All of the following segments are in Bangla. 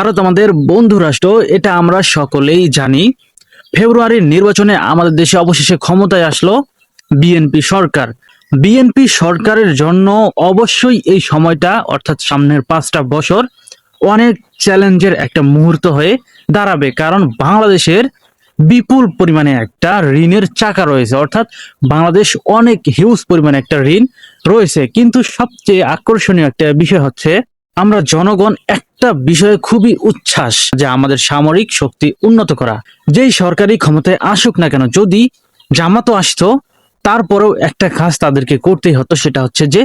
ভারত আমাদের বন্ধু রাষ্ট্র, এটা আমরা সকলেই জানি। ফেব্রুয়ারির নির্বাচনে আমাদের দেশে অবশেষে ক্ষমতায় আসলো বিএনপি সরকার। বিএনপি সরকারের জন্য অবশ্যই এই সময়টা অর্থাৎ সামনের 5টা বছর অনেক চ্যালেঞ্জের একটা মুহূর্ত হয়ে দাঁড়াবে, কারণ বাংলাদেশের বিপুল পরিমাণে একটা ঋণের চাকা রয়েছে, অর্থাৎ বাংলাদেশ অনেক হিউজ পরিমাণে একটা ঋণ রয়েছে। কিন্তু সবচেয়ে আকর্ষণীয় একটা বিষয় হচ্ছে আমরা জনগণ একটা বিষয়ে খুবই উচ্ছ্বাস যে আমাদের সামরিক শক্তি উন্নত করা। যেই সরকারি ক্ষমতায় আসুক না কেন, যদি জামাতও আসতো তারপরেও একটা কাজ তাদেরকে করতেই হতো, সেটা হচ্ছে যে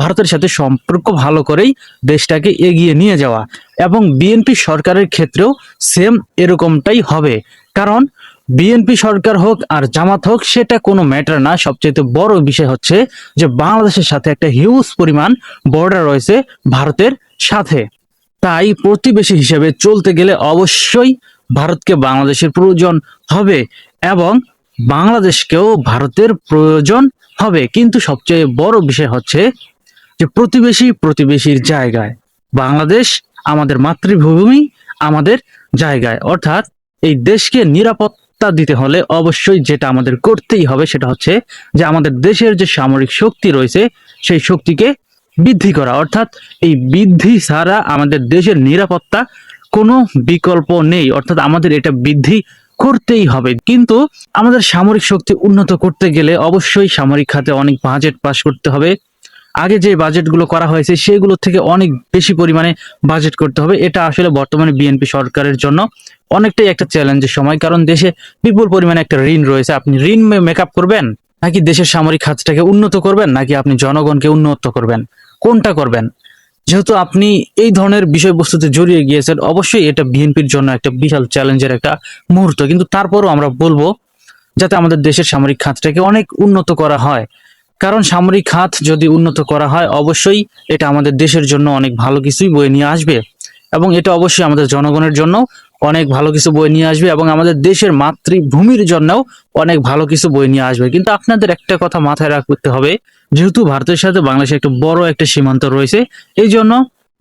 ভারতের সাথে সম্পর্ক ভালো করেই দেশটাকে এগিয়ে নিয়ে যাওয়া। এবং বিএনপি সরকারের ক্ষেত্রেও সেম এরকমটাই হবে, কারণ বিএনপি সরকার হোক আর জামাত হোক সেটা কোনো ম্যাটার না। সবচেয়ে বড় বিষয় হচ্ছে যে বাংলাদেশের সাথে একটা হিউজ পরিমাণ বর্ডার রয়েছে ভারতের সাথে। তাই প্রতিবেশী হিসেবে চলতে গেলে অবশ্যই ভারতকে বাংলাদেশের প্রয়োজন হবে এবং বাংলাদেশকেও ভারতের প্রয়োজন হবে। কিন্তু সবচেয়ে বড় বিষয় হচ্ছে যে প্রতিবেশীর জায়গায়, বাংলাদেশ আমাদের মাতৃভূমি, আমাদের জায়গায়, অর্থাৎ এই দেশকে নিরাপত্তা দিতে হলে অবশ্যই যেটা আমাদের করতেই হবে সেটা হচ্ছে যে আমাদের দেশের যে সামরিক শক্তি রয়েছে সেই শক্তিকে বৃদ্ধি করা। অর্থাৎ এই বৃদ্ধি ছাড়া আমাদের দেশের নিরাপত্তা কোনো বিকল্প নেই, অর্থাৎ আমাদের এটা বৃদ্ধি করতেই হবে। কিন্তু আমাদের সামরিক শক্তি উন্নত করতে গেলে অবশ্যই সামরিক খাতে অনেক বাজেট পাস করতে হবে। আগে যে বাজেটগুলো করা হয়েছে সেগুলো থেকে অনেক বেশি পরিমাণে বাজেট করতে হবে। এটা আসলে বর্তমানে বিএনপি সরকারের জন্য অনেকটাই একটা চ্যালেঞ্জের সময়, কারণ দেশে বিপুল পরিমাণে একটা ঋণ রয়েছে। আপনি ঋণ মেকআপ করবেন, নাকি দেশের সামরিক খাতটাকে উন্নত করবেন, নাকি আপনি জনগণকে উন্নত করবেন, কোনটা করবেন? যেহেতু আপনি এই ধরনের বিষয়বস্তুতে জড়িয়ে গিয়েছেন, অবশ্যই এটা বিএনপির জন্য একটা বিশাল চ্যালেঞ্জের একটা মুহূর্ত। কিন্তু তারপরও আমরা বলবো যাতে আমাদের দেশের সামরিক খাতটাকে অনেক উন্নত করা হয়, কারণ সামরিক খাত যদি উন্নত করা হয় অবশ্যই এটা আমাদের দেশের জন্য অনেক ভালো কিছুই বয়ে নিয়ে আসবে, এবং এটা অবশ্যই আমাদের জনগণের জন্য অনেক ভালো কিছু বয়ে নিয়ে আসবে, এবং আমাদের দেশের মাতৃভূমির জন্যও অনেক ভালো কিছু বয়ে নিয়ে আসবে। কিন্তু আপনাদের একটা কথা মাথায় রাখতে হবে, যেহেতু ভারতের সাথে বাংলাদেশের একটা বড় একটা সীমান্ত রয়েছে, এই জন্য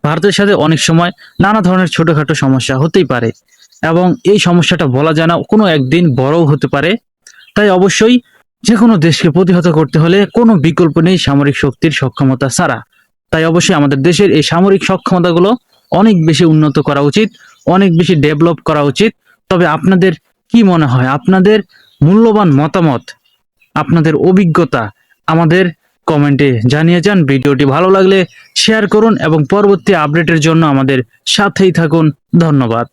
ভারতের সাথে অনেক সময় নানা ধরনের ছোটখাটো সমস্যা হতেই পারে, এবং এই সমস্যাটা বলা যায় না, কোনো একদিন বড়ও হতে পারে। তাই অবশ্যই যে কোনো দেশকে প্রতিহত করতে হলে কোনো বিকল্প নেই সামরিক শক্তির সক্ষমতা ছাড়া। তাই অবশ্যই আমাদের দেশের এই সামরিক সক্ষমতাগুলো অনেক বেশি উন্নত করা উচিত, অনেক বেশি ডেভেলপ করা উচিত। তবে আপনাদের কি মনে হয়? আপনাদের মূল্যবান মতামত, আপনাদের অভিজ্ঞতা আমাদের কমেন্টে জানিয়ে যান। ভিডিওটি ভালো লাগলে শেয়ার করুন এবং পরবর্তী আপডেটের জন্য আমাদের সাথেই থাকুন। ধন্যবাদ।